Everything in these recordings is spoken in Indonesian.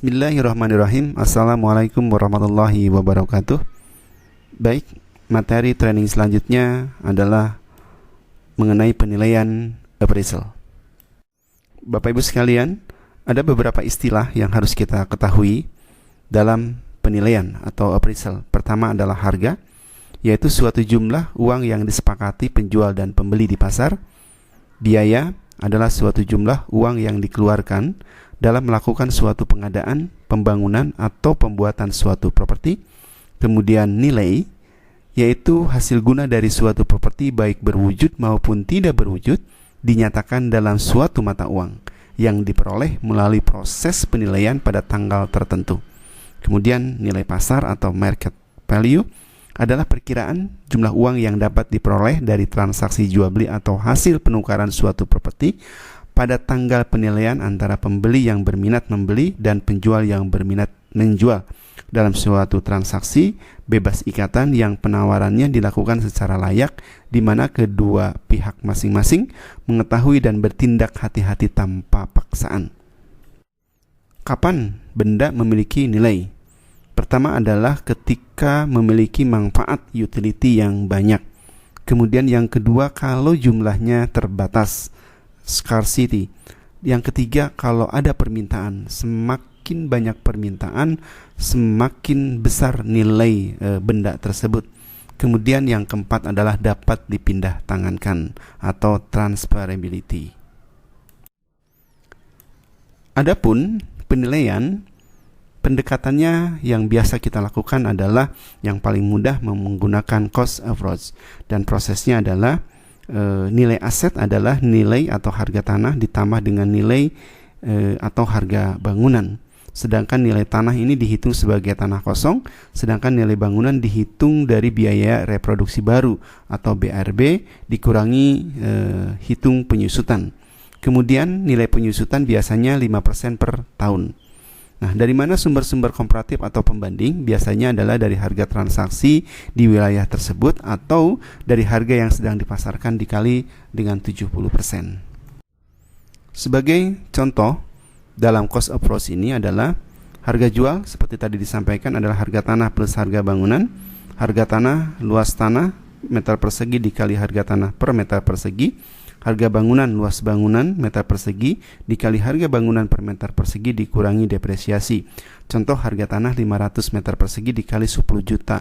Bismillahirrahmanirrahim. Assalamualaikum warahmatullahi wabarakatuh. Baik, materi training selanjutnya adalah mengenai penilaian appraisal. Bapak Ibu sekalian, ada beberapa istilah yang harus kita ketahui dalam penilaian atau appraisal. Pertama adalah harga, yaitu suatu jumlah uang yang disepakati penjual dan pembeli di pasar. Biaya adalah suatu jumlah uang yang dikeluarkan dalam melakukan suatu pengadaan, pembangunan, atau pembuatan suatu properti. Kemudian nilai, yaitu hasil guna dari suatu properti baik berwujud maupun tidak berwujud, dinyatakan dalam suatu mata uang yang diperoleh melalui proses penilaian pada tanggal tertentu. Kemudian nilai pasar atau market value adalah perkiraan jumlah uang yang dapat diperoleh dari transaksi jual beli atau hasil penukaran suatu properti pada tanggal penilaian antara pembeli yang berminat membeli dan penjual yang berminat menjual dalam suatu transaksi bebas ikatan yang penawarannya dilakukan secara layak, di mana kedua pihak masing-masing mengetahui dan bertindak hati-hati tanpa paksaan. Kapan benda memiliki nilai? Pertama adalah ketika memiliki manfaat utility yang banyak. Kemudian yang kedua, kalau jumlahnya terbatas, scarcity. Yang ketiga, kalau ada permintaan. Semakin banyak permintaan, semakin besar nilai benda tersebut. Kemudian yang keempat adalah dapat dipindah tangankan atau transferability. Adapun penilaian, pendekatannya yang biasa kita lakukan adalah yang paling mudah menggunakan cost approach, dan prosesnya adalah nilai aset adalah nilai atau harga tanah ditambah dengan nilai atau harga bangunan. Sedangkan nilai tanah ini dihitung sebagai tanah kosong, sedangkan nilai bangunan dihitung dari biaya reproduksi baru atau BRB dikurangi hitung penyusutan. Kemudian nilai penyusutan biasanya 5% per tahun. Nah, dari mana sumber-sumber komparatif atau pembanding? Biasanya adalah dari harga transaksi di wilayah tersebut atau dari harga yang sedang dipasarkan dikali dengan 70%. Sebagai contoh, dalam cost approach ini adalah harga jual seperti tadi disampaikan adalah harga tanah plus harga bangunan. Harga tanah, luas tanah meter persegi dikali harga tanah per meter persegi. Harga bangunan, luas bangunan meter persegi dikali harga bangunan per meter persegi dikurangi depresiasi. Contoh, harga tanah 500 meter persegi dikali 10 juta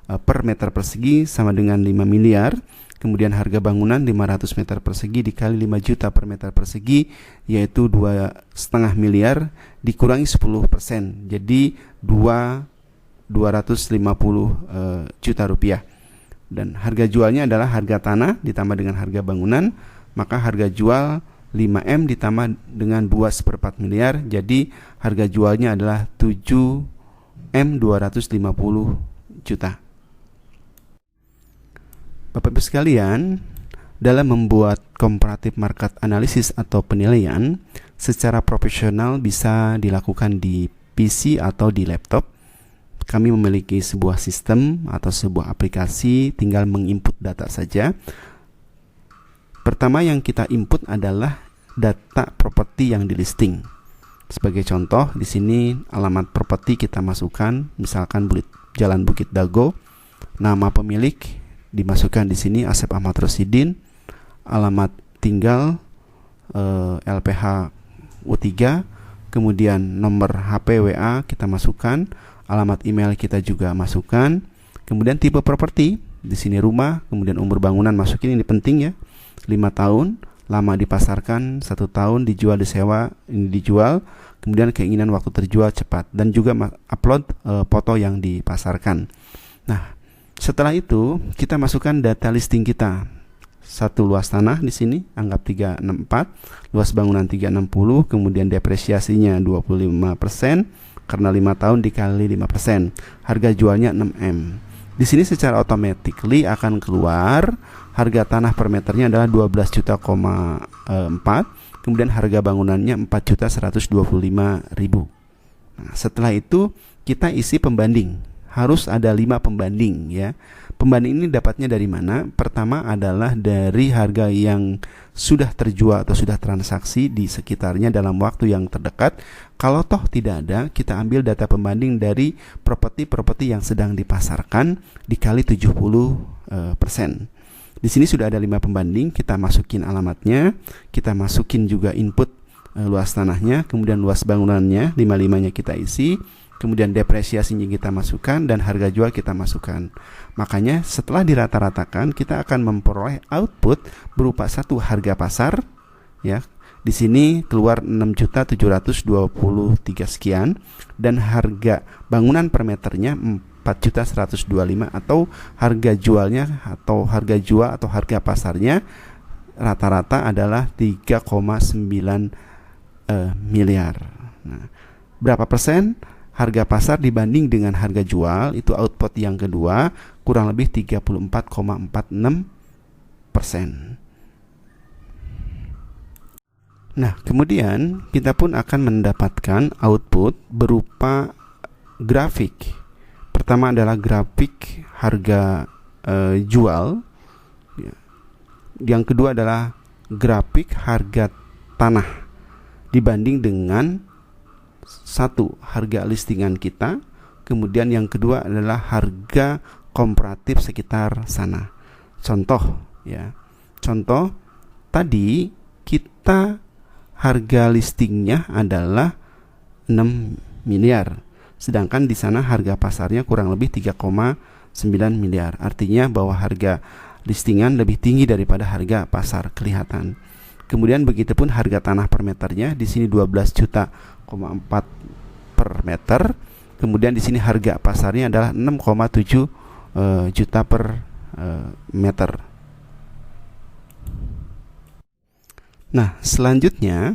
per meter persegi sama dengan 5 miliar. Kemudian harga bangunan 500 meter persegi dikali 5 juta per meter persegi, yaitu 2,5 miliar dikurangi 10%, jadi 250 juta rupiah. Dan harga jualnya adalah harga tanah ditambah dengan harga bangunan, maka harga jual 5M ditambah dengan 2/4 miliar, jadi harga jualnya adalah 7M 250 juta. Bapak Ibu sekalian, dalam membuat comparative market analysis atau penilaian secara profesional bisa dilakukan di PC atau di laptop. Kami memiliki sebuah sistem atau sebuah aplikasi, tinggal menginput data saja. Pertama yang kita input adalah data properti yang di listing. Sebagai contoh, di sini alamat properti kita masukkan, misalkan Jalan Bukit Dago. Nama pemilik dimasukkan di sini Asep Ahmad Rosidin. Alamat tinggal LPH U3. Kemudian nomor HP WA kita masukkan, alamat email kita juga masukkan. Kemudian tipe properti, di sini rumah, kemudian umur bangunan masukin, ini penting ya. 5 tahun, lama dipasarkan 1 tahun, dijual disewa, ini dijual, kemudian keinginan waktu terjual cepat, dan juga upload foto yang dipasarkan. Nah, setelah itu kita masukkan data listing kita. 1 luas tanah di sini anggap 364, luas bangunan 360, kemudian depresiasinya 25% karena 5 tahun dikali 5%. Harga jualnya 6M. Di sini secara automatically akan keluar harga tanah per meternya adalah 12 juta, 4, kemudian harga bangunannya 4 juta 125 ribu. Nah, setelah itu kita isi pembanding harus ada 5 pembanding ya. Pembanding ini dapatnya dari mana? Pertama adalah dari harga yang sudah terjual atau sudah transaksi di sekitarnya dalam waktu yang terdekat. Kalau toh tidak ada, kita ambil data pembanding dari properti-properti yang sedang dipasarkan dikali 70%. Di sini sudah ada 5 pembanding, kita masukin alamatnya, kita masukin juga input luas tanahnya, kemudian luas bangunannya, 5-5-nya kita isi, kemudian depresiasinya kita masukkan, dan harga jual kita masukkan. Makanya setelah dirata-ratakan, kita akan memperoleh output berupa satu harga pasar ya. Di sini keluar 6.723 sekian, dan harga bangunan per meternya 4.125, atau harga jualnya atau harga jual atau harga pasarnya rata-rata adalah 3,9 miliar. Nah, berapa persen harga pasar dibanding dengan harga jual? Itu output yang kedua, kurang lebih 34,46%. Nah, kemudian kita pun akan mendapatkan output berupa grafik. Pertama adalah grafik harga jual. Yang kedua adalah grafik harga tanah dibanding dengan satu, harga listingan kita. Kemudian yang kedua adalah harga komparatif sekitar sana. Contoh ya. Contoh tadi kita harga listingnya adalah 6 miliar. Sedangkan di sana harga pasarnya kurang lebih 3,9 miliar. Artinya bahwa harga listingan lebih tinggi daripada harga pasar kelihatan. Kemudian begitupun harga tanah per meternya, di sini 12,4 juta per meter. Kemudian di sini harga pasarnya adalah 6,7 juta per meter. Nah, selanjutnya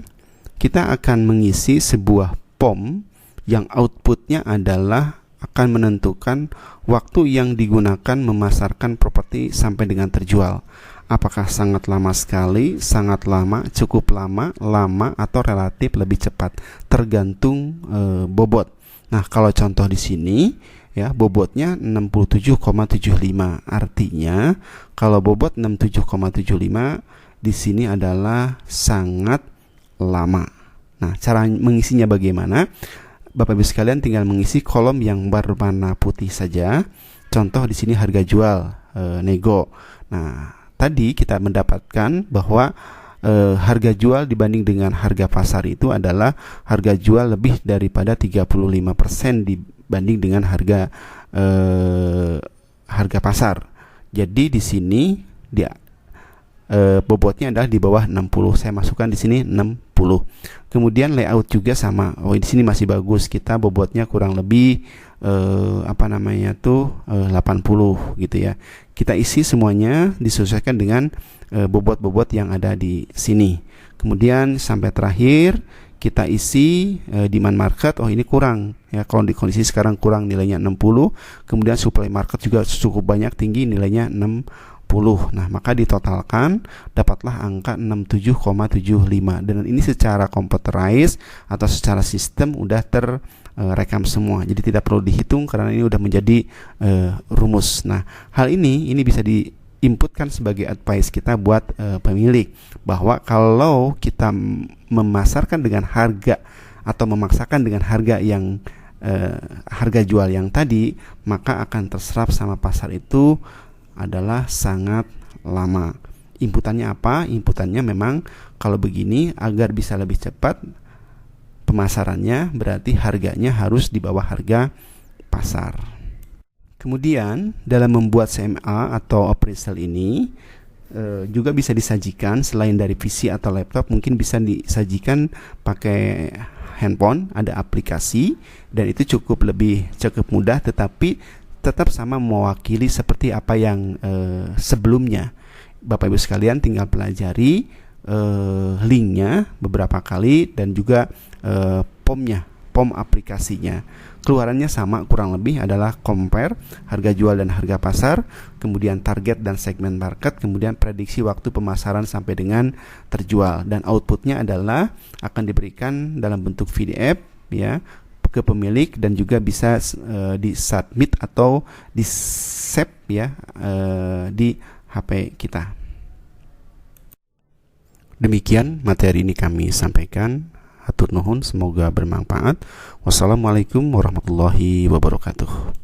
kita akan mengisi sebuah POM yang outputnya adalah akan menentukan waktu yang digunakan memasarkan properti sampai dengan terjual. Apakah sangat lama sekali, sangat lama, cukup lama, lama, atau relatif lebih cepat, tergantung bobot. Nah, kalau contoh di sini ya, bobotnya 67,75. Artinya kalau bobot 67,75 di sini adalah sangat lama. Nah, cara mengisinya bagaimana? Bapak Ibu sekalian tinggal mengisi kolom yang berwarna putih saja. Contoh di sini harga jual nego. Nah, tadi kita mendapatkan bahwa harga jual dibanding dengan harga pasar itu adalah harga jual lebih daripada 35% dibanding dengan harga pasar. Jadi di sini dia bobotnya adalah di bawah 60. Saya masukkan di sini 60. Kemudian layout juga sama. Oh, di sini masih bagus. Kita bobotnya kurang lebih 80 gitu ya. Kita isi semuanya disesuaikan dengan bobot-bobot yang ada di sini. Kemudian sampai terakhir kita isi demand market. Oh, ini kurang ya, kalau di kondisi sekarang kurang, nilainya 60. Kemudian supply market juga cukup banyak, tinggi, nilainya 60. Nah, maka ditotalkan dapatlah angka 67,75. Dan ini secara computerized atau secara sistem udah rekam semua, jadi tidak perlu dihitung karena ini udah menjadi rumus. Nah, hal ini bisa diinputkan sebagai advice kita buat pemilik, bahwa kalau kita memasarkan dengan harga atau memaksakan dengan harga yang harga jual yang tadi, maka akan terserap sama pasar itu adalah sangat lama. Inputannya apa? Inputannya memang kalau begini, agar bisa lebih cepat pemasarannya, berarti harganya harus di bawah harga pasar. Kemudian dalam membuat CMA atau appraisal ini juga bisa disajikan selain dari PC atau laptop, mungkin bisa disajikan pakai handphone, ada aplikasi, dan itu cukup mudah, tetapi tetap sama mewakili seperti apa yang sebelumnya. Bapak Ibu sekalian tinggal pelajari linknya beberapa kali, dan juga POM aplikasinya. Keluarannya sama kurang lebih, adalah compare harga jual dan harga pasar, kemudian target dan segmen market, kemudian prediksi waktu pemasaran sampai dengan terjual, dan outputnya adalah akan diberikan dalam bentuk PDF ya, ke pemilik dan juga bisa disubmit atau di save ya di HP kita. Demikian materi ini kami sampaikan. Hatur nuhun, semoga bermanfaat. Wassalamualaikum warahmatullahi wabarakatuh.